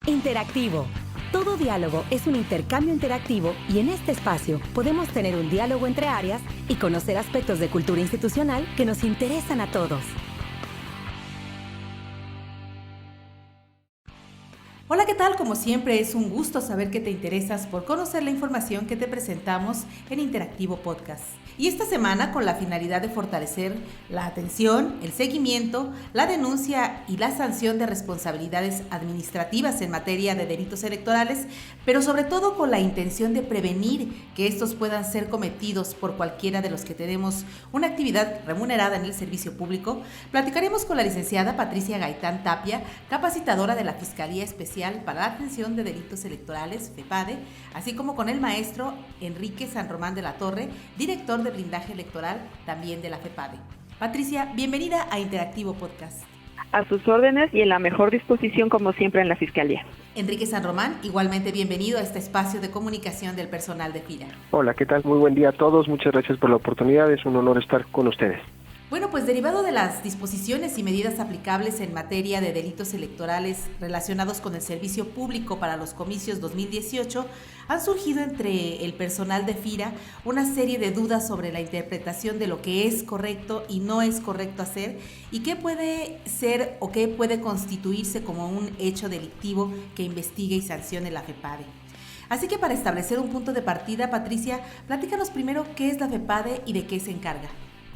Interactivo. Todo diálogo es un intercambio interactivo y en este espacio podemos tener un diálogo entre áreas y conocer aspectos de cultura institucional que nos interesan a todos. Hola, ¿qué tal? Como siempre, es un gusto saber que te interesas por conocer la información que te presentamos en Interactivo Podcast. Y esta semana, con la finalidad de fortalecer la atención, el seguimiento, la denuncia y la sanción de responsabilidades administrativas en materia de delitos electorales, pero sobre todo con la intención de prevenir que estos puedan ser cometidos por cualquiera de los que tenemos una actividad remunerada en el servicio público, platicaremos con la licenciada Patricia Gaitán Tapia, capacitadora de la Fiscalía Especial para la Atención de Delitos Electorales, FEPADE, así como con el maestro Enrique San Román de la Torre, director de blindaje electoral también de la FEPADE. Patricia, bienvenida a Interactivo Podcast. A sus órdenes y en la mejor disposición como siempre en la Fiscalía. Enrique San Román, igualmente bienvenido a este espacio de comunicación del personal de FIRA. Hola, ¿qué tal? Muy buen día a todos, muchas gracias por la oportunidad, es un honor estar con ustedes. Bueno, pues derivado de las disposiciones y medidas aplicables en materia de delitos electorales relacionados con el servicio público para los comicios 2018, han surgido entre el personal de FIRA una serie de dudas sobre la interpretación de lo que es correcto y no es correcto hacer y qué puede ser o qué puede constituirse como un hecho delictivo que investigue y sancione la FEPADE. Así que para establecer un punto de partida, Patricia, platícanos primero qué es la FEPADE y de qué se encarga.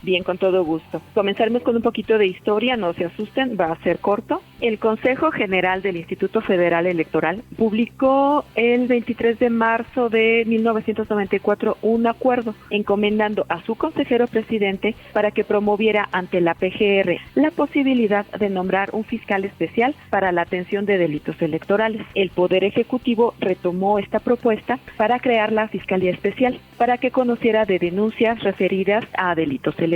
Bien, con todo gusto. Comenzaremos con un poquito de historia, no se asusten, va a ser corto. El Consejo General del Instituto Federal Electoral publicó el 23 de marzo de 1994 un acuerdo encomendando a su consejero presidente para que promoviera ante la PGR la posibilidad de nombrar un fiscal especial para la atención de delitos electorales. El Poder Ejecutivo retomó esta propuesta para crear la Fiscalía Especial para que conociera de denuncias referidas a delitos electorales.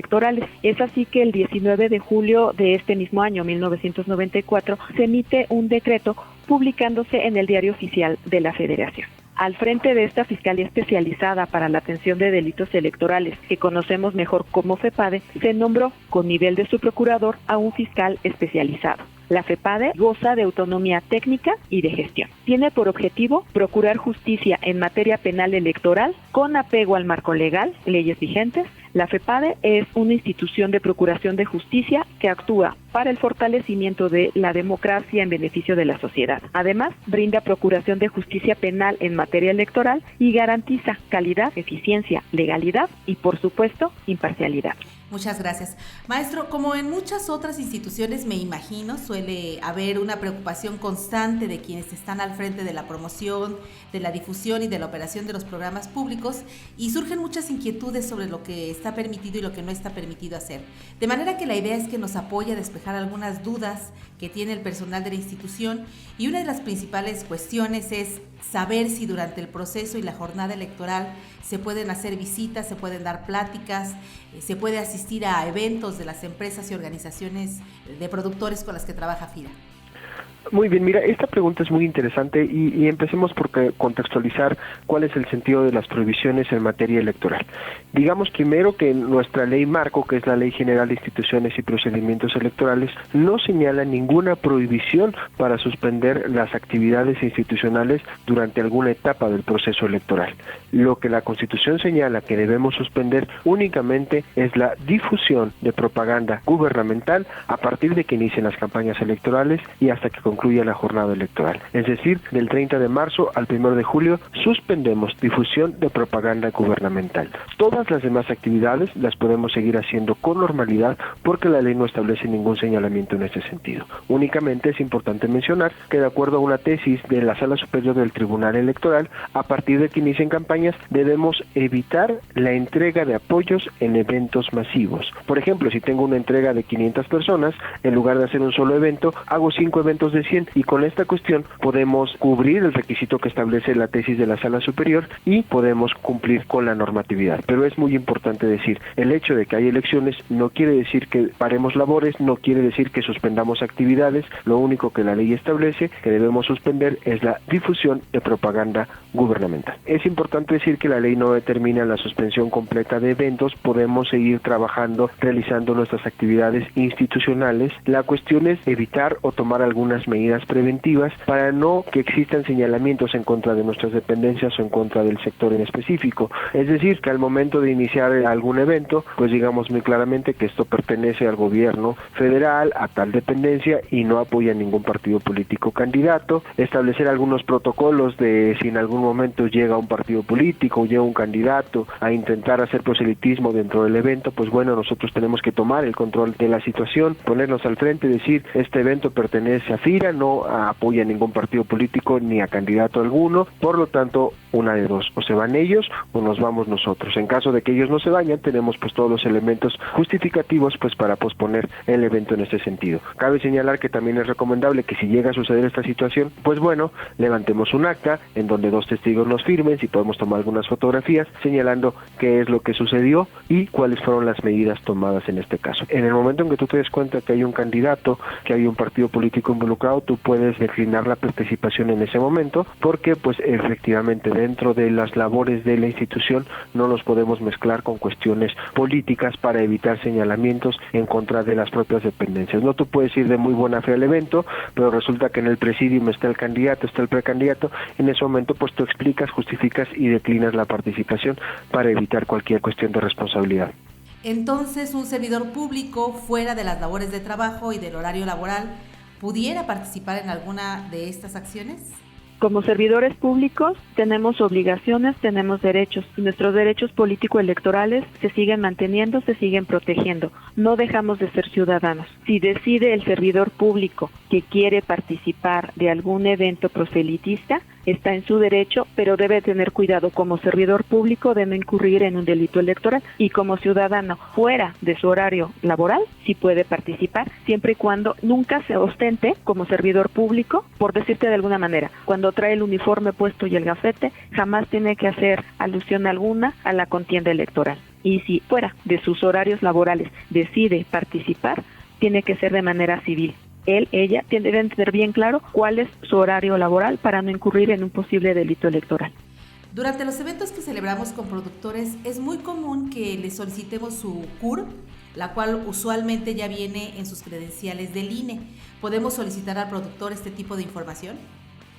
Es así que el 19 de julio de este mismo año, 1994, se emite un decreto publicándose en el Diario Oficial de la Federación. Al frente de esta Fiscalía Especializada para la Atención de Delitos Electorales, que conocemos mejor como FEPADE, se nombró con nivel de su procurador a un fiscal especializado. La FEPADE goza de autonomía técnica y de gestión. Tiene por objetivo procurar justicia en materia penal electoral con apego al marco legal, leyes vigentes. La FEPADE es una institución de procuración de justicia que actúa para el fortalecimiento de la democracia en beneficio de la sociedad. Además, brinda procuración de justicia penal en materia electoral y garantiza calidad, eficiencia, legalidad y, por supuesto, imparcialidad. Muchas gracias. Maestro, como en muchas otras instituciones, me imagino, suele haber una preocupación constante de quienes están al frente de la promoción, de la difusión y de la operación de los programas públicos y surgen muchas inquietudes sobre lo que está permitido y lo que no está permitido hacer. De manera que la idea es que nos apoye a despejar algunas dudas que tiene el personal de la institución y una de las principales cuestiones es saber si durante el proceso y la jornada electoral se pueden hacer visitas, se pueden dar pláticas, se puede asistir a eventos de las empresas y organizaciones de productores con las que trabaja FIRA. Muy bien, mira, esta pregunta es muy interesante y empecemos por contextualizar cuál es el sentido de las prohibiciones en materia electoral. Digamos primero que nuestra ley marco, que es la Ley General de Instituciones y Procedimientos Electorales, no señala ninguna prohibición para suspender las actividades institucionales durante alguna etapa del proceso electoral. Lo que la Constitución señala que debemos suspender únicamente es la difusión de propaganda gubernamental a partir de que inicien las campañas electorales y hasta que concluya la jornada electoral. Es decir, del 30 de marzo al 1 de julio suspendemos difusión de propaganda gubernamental. Todas las demás actividades las podemos seguir haciendo con normalidad porque la ley no establece ningún señalamiento en ese sentido. Únicamente es importante mencionar que de acuerdo a una tesis de la Sala Superior del Tribunal Electoral, a partir de que inicien campañas debemos evitar la entrega de apoyos en eventos masivos. Por ejemplo, si tengo una entrega de 500 personas, en lugar de hacer un solo evento, hago 5 eventos de 100 y con esta cuestión podemos cubrir el requisito que establece la tesis de la Sala Superior y podemos cumplir con la normatividad. Pero es muy importante decir, el hecho de que hay elecciones no quiere decir que paremos labores, no quiere decir que suspendamos actividades, lo único que la ley establece que debemos suspender es la difusión de propaganda gubernamental. Es importante decir que la ley no determina la suspensión completa de eventos, podemos seguir trabajando, realizando nuestras actividades institucionales. La cuestión es evitar o tomar algunas medidas preventivas para no que existan señalamientos en contra de nuestras dependencias o en contra del sector en específico. Es decir, que al momento de iniciar algún evento, pues digamos muy claramente que esto pertenece al gobierno federal, a tal dependencia y no apoya a ningún partido político candidato, establecer algunos protocolos de si en algún momento llega un partido político o llega un candidato a intentar hacer proselitismo dentro del evento, pues bueno, nosotros tenemos que tomar el control de la situación, ponernos al frente y decir, este evento pertenece a FIRA, no apoya a ningún partido político ni a candidato alguno, por lo tanto, una de dos, o se van ellos o nos vamos nosotros. En caso de que ellos no se vayan, tenemos pues todos los elementos justificativos pues para posponer el evento en este sentido. Cabe señalar que también es recomendable que si llega a suceder esta situación, pues bueno, levantemos un acta en donde 2 testigos nos firmen, si podemos tomar algunas fotografías señalando qué es lo que sucedió y cuáles fueron las medidas tomadas en este caso. En el momento en que tú te des cuenta que hay un candidato, que hay un partido político involucrado, tú puedes declinar la participación en ese momento, porque pues efectivamente dentro de las labores de la institución no nos podemos mezclar con cuestiones políticas para evitar señalamientos en contra de las propias dependencias. No, tú puedes ir de muy buena fe al evento, pero resulta que en el presidium está el candidato, está el precandidato, en ese momento pues tú explicas, justificas y declinas la participación para evitar cualquier cuestión de responsabilidad. Entonces, un servidor público fuera de las labores de trabajo y del horario laboral, ¿pudiera participar en alguna de estas acciones? Como servidores públicos tenemos obligaciones, tenemos derechos y nuestros derechos político-electorales se siguen manteniendo, se siguen protegiendo. No dejamos de ser ciudadanos. Si decide el servidor público que quiere participar de algún evento proselitista, está en su derecho, pero debe tener cuidado como servidor público de no incurrir en un delito electoral, y como ciudadano fuera de su horario laboral sí puede participar, siempre y cuando nunca se ostente como servidor público, por decirte de alguna manera, cuando trae el uniforme puesto y el gafete, jamás tiene que hacer alusión alguna a la contienda electoral. Y si fuera de sus horarios laborales decide participar, tiene que ser de manera civil. Él, ella, deben tener bien claro cuál es su horario laboral para no incurrir en un posible delito electoral. Durante los eventos que celebramos con productores, es muy común que les solicitemos su CUR, la cual usualmente ya viene en sus credenciales del INE. ¿Podemos solicitar al productor este tipo de información?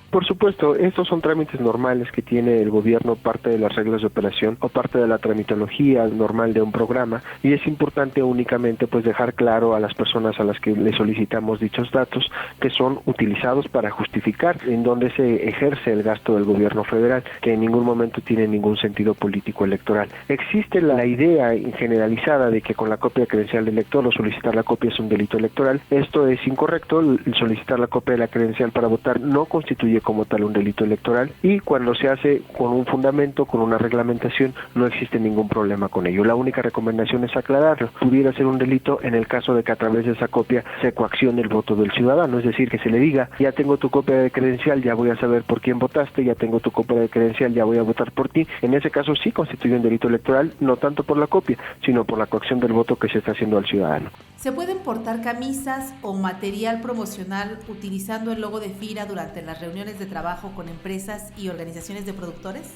Por supuesto, estos son trámites normales que tiene el gobierno, parte de las reglas de operación o parte de la tramitología normal de un programa, y es importante únicamente pues dejar claro a las personas a las que le solicitamos dichos datos que son utilizados para justificar en dónde se ejerce el gasto del gobierno federal, que en ningún momento tiene ningún sentido político electoral. Existe la idea generalizada de que con la copia de credencial del elector o solicitar la copia es un delito electoral. Esto es incorrecto. El solicitar la copia de la credencial para votar no constituye como tal un delito electoral, y cuando se hace con un fundamento, con una reglamentación, no existe ningún problema con ello. La única recomendación es aclararlo. Pudiera ser un delito en el caso de que a través de esa copia se coaccione el voto del ciudadano, es decir, que se le diga, ya tengo tu copia de credencial, ya voy a saber por quién votaste, ya tengo tu copia de credencial, ya voy a votar por ti. En ese caso sí constituye un delito electoral, no tanto por la copia, sino por la coacción del voto que se está haciendo al ciudadano. ¿Se pueden portar camisas o material promocional utilizando el logo de FIRA durante las reuniones de trabajo con empresas y organizaciones de productores?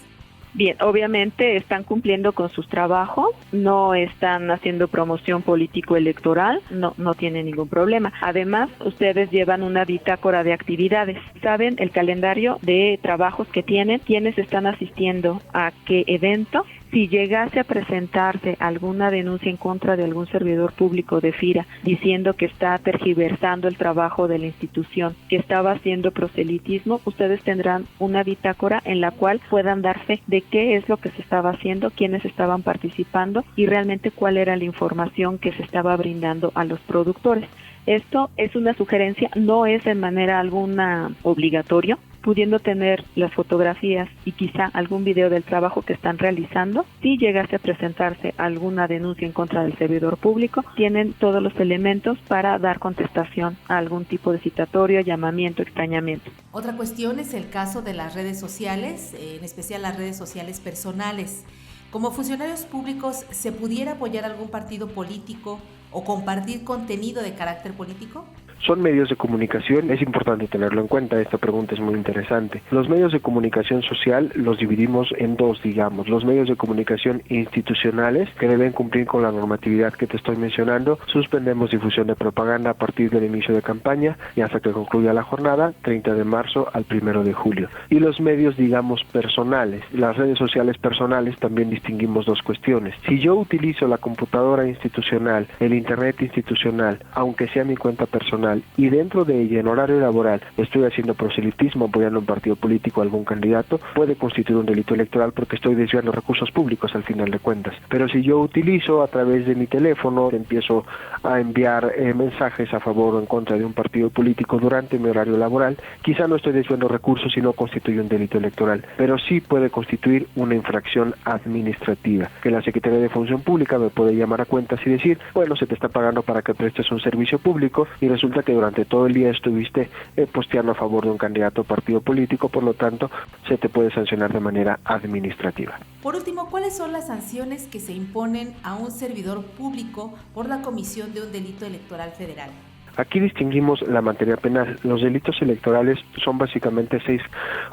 Bien, obviamente están cumpliendo con sus trabajos, no están haciendo promoción político-electoral, no tienen ningún problema. Además, ustedes llevan una bitácora de actividades, saben el calendario de trabajos que tienen, quiénes están asistiendo a qué evento. Si llegase a presentarse alguna denuncia en contra de algún servidor público de FIRA diciendo que está tergiversando el trabajo de la institución, que estaba haciendo proselitismo, ustedes tendrán una bitácora en la cual puedan dar fe de qué es lo que se estaba haciendo, quiénes estaban participando y realmente cuál era la información que se estaba brindando a los productores. Esto es una sugerencia, no es en manera alguna obligatorio, pudiendo tener las fotografías y quizá algún video del trabajo que están realizando. Si llegase a presentarse alguna denuncia en contra del servidor público, tienen todos los elementos para dar contestación a algún tipo de citatorio, llamamiento, extrañamiento. Otra cuestión es el caso de las redes sociales, en especial las redes sociales personales. Como funcionarios públicos, ¿se pudiera apoyar algún partido político o compartir contenido de carácter político? son medios de comunicación. Es importante tenerlo en cuenta, esta pregunta es muy interesante. Los medios de comunicación social los dividimos en dos, digamos. Los medios de comunicación institucionales, que deben cumplir con la normatividad que te estoy mencionando. Suspendemos difusión de propaganda a partir del inicio de campaña y hasta que concluya la jornada, 30 de marzo al 1 de julio. Y los medios, digamos, personales, las redes sociales personales, también distinguimos dos cuestiones. Si yo utilizo la computadora institucional, el internet institucional, aunque sea mi cuenta personal, y dentro de ella, en horario laboral, estoy haciendo proselitismo, apoyando un partido político, algún candidato, puede constituir un delito electoral porque estoy desviando recursos públicos al final de cuentas. Pero si yo utilizo a través de mi teléfono, empiezo a enviar mensajes a favor o en contra de un partido político durante mi horario laboral, quizá no estoy desviando recursos y no constituye un delito electoral, pero sí puede constituir una infracción administrativa, que la Secretaría de Función Pública me puede llamar a cuentas y decir, bueno, se te está pagando para que prestes un servicio público y resulta que durante todo el día estuviste posteando a favor de un candidato o partido político, por lo tanto, se te puede sancionar de manera administrativa. Por último, ¿cuáles son las sanciones que se imponen a un servidor público por la comisión de un delito electoral federal? Aquí distinguimos la materia penal. Los delitos electorales son básicamente 6.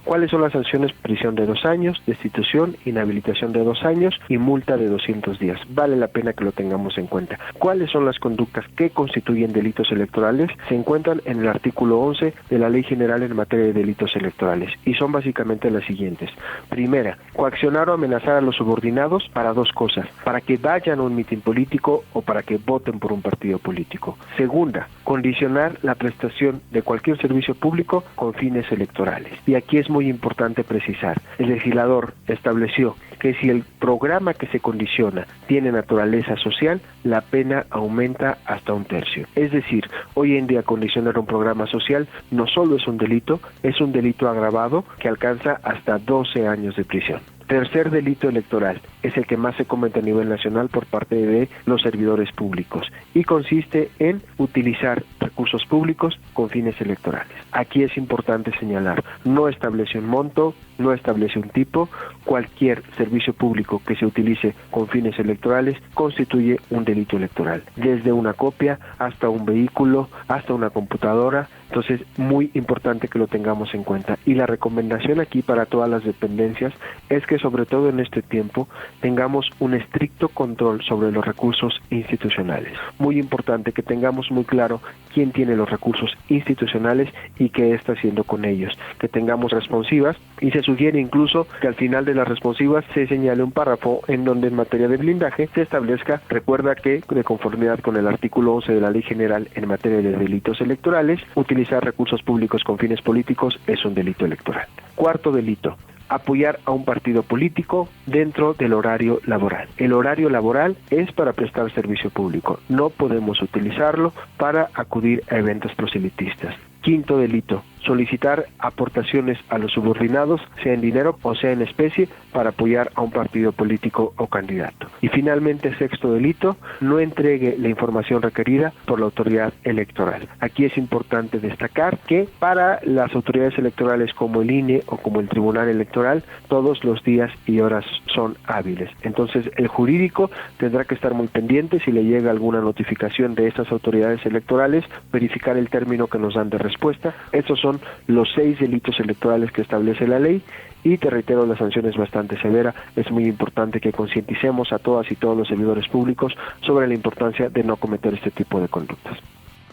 ¿Cuáles son las sanciones? Prisión de 2 años, destitución, inhabilitación de 2 años y multa de 200 días. Vale la pena que lo tengamos en cuenta. ¿Cuáles son las conductas que constituyen delitos electorales? Se encuentran en el artículo 11 de la Ley General en materia de delitos electorales y son básicamente las siguientes. Primera, coaccionar o amenazar a los subordinados para 2 cosas: para que vayan a un mitin político o para que voten por un partido político. Segunda, condicionar la prestación de cualquier servicio público con fines electorales. Y aquí es muy importante precisar, el legislador estableció que si el programa que se condiciona tiene naturaleza social, la pena aumenta hasta 1/3. Es decir, hoy en día condicionar un programa social no solo es un delito agravado que alcanza hasta 12 años de prisión. Tercer delito electoral, es el que más se comete a nivel nacional por parte de los servidores públicos y consiste en utilizar recursos públicos con fines electorales. Aquí es importante señalar, no establece un monto, no establece un tipo, cualquier servicio público que se utilice con fines electorales constituye un delito electoral, desde una copia hasta un vehículo, hasta una computadora. Entonces, muy importante que lo tengamos en cuenta. Y la recomendación aquí para todas las dependencias es que sobre todo en este tiempo tengamos un estricto control sobre los recursos institucionales. Muy importante que tengamos muy claro quién tiene los recursos institucionales y qué está haciendo con ellos. Que tengamos responsivas y se sugiere incluso que al final de las responsivas se señale un párrafo en donde en materia de blindaje se establezca, recuerda que de conformidad con el artículo 11 de la Ley General en materia de delitos electorales, utilizar recursos públicos con fines políticos es un delito electoral. Cuarto delito, apoyar a un partido político dentro del horario laboral. El horario laboral es para prestar servicio público, no podemos utilizarlo para acudir a eventos proselitistas. Quinto delito, solicitar aportaciones a los subordinados, sea en dinero o sea en especie, para apoyar a un partido político o candidato. Y finalmente, sexto delito, no entregue la información requerida por la autoridad electoral. Aquí es importante destacar que para las autoridades electorales como el INE o como el Tribunal Electoral, todos los días y horas son hábiles. Entonces, el jurídico tendrá que estar muy pendiente si le llega alguna notificación de estas autoridades electorales, verificar el término que nos dan de respuesta. Estos son los 6 delitos electorales que establece la ley y te reitero, la sanción es bastante severa. Es muy importante que concienticemos a todas y todos los servidores públicos sobre la importancia de no cometer este tipo de conductas.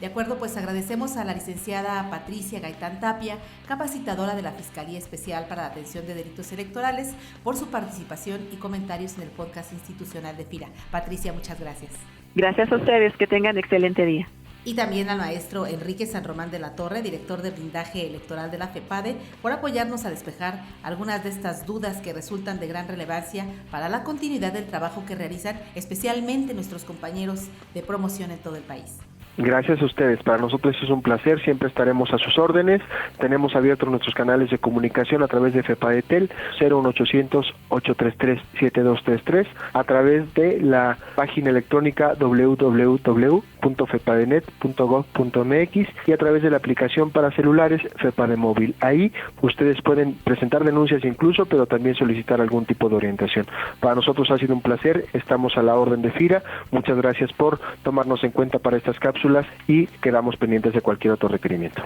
De acuerdo, pues agradecemos a la licenciada Patricia Gaitán Tapia, capacitadora de la Fiscalía Especial para la Atención de Delitos Electorales, por su participación y comentarios en el podcast institucional de FIRA. Patricia, muchas gracias. Gracias a ustedes, que tengan excelente día. Y también al maestro Enrique San Román de la Torre, director de blindaje electoral de la FEPADE, por apoyarnos a despejar algunas de estas dudas que resultan de gran relevancia para la continuidad del trabajo que realizan especialmente nuestros compañeros de promoción en todo el país. Gracias a ustedes, para nosotros es un placer, siempre estaremos a sus órdenes. Tenemos abiertos nuestros canales de comunicación a través de FEPADETEL 01800-833-7233, a través de la página electrónica www.fepadetel.mx www.fepadenet.gov.mx y a través de la aplicación para celulares FEPADE Móvil. Ahí ustedes pueden presentar denuncias incluso, pero también solicitar algún tipo de orientación. Para nosotros ha sido un placer, estamos a la orden de FIRA. Muchas gracias por tomarnos en cuenta para estas cápsulas y quedamos pendientes de cualquier otro requerimiento.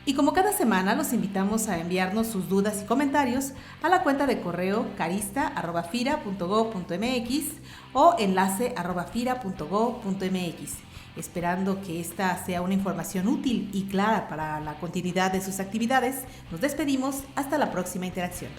Y como cada semana, los invitamos a enviarnos sus dudas y comentarios a la cuenta de correo carista@fira.gov.mx o enlace@fira.gov.mx. Esperando que esta sea una información útil y clara para la continuidad de sus actividades, nos despedimos hasta la próxima interacción.